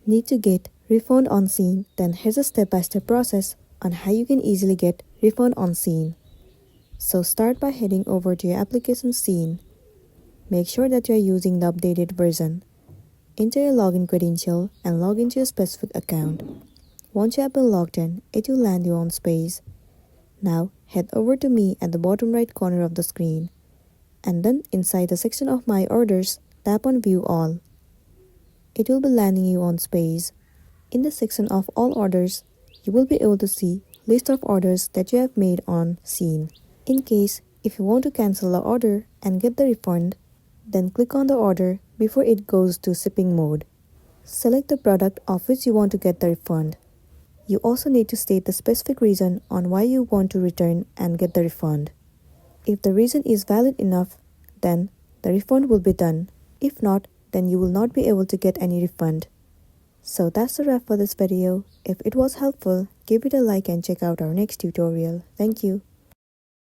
Need to get refund on Shein? Then here's a step-by-step process on how you can easily get refund on Shein. So start by heading over to your application Shein. Make sure that you are using the updated version. Enter your login credential and log into your specific account. Once you have been logged in, it will land you on Space. Now head over to Me at the bottom right corner of the screen. And then inside the section of My Orders, tap on View All. It will be landing you on Space. In the section of All Orders, you will be able to see list of orders that you have made on Shein. In case if you want to cancel the order and get the refund, then click on the order before it goes to shipping mode. Select the product of which you want to get the refund. You also need to state the specific reason on why you want to return and get the refund. If the reason is valid enough, then the refund will be done. If not, then you will not be able to get any refund. So that's a wrap for this video. If it was helpful, give it a like and check out our next tutorial. Thank you.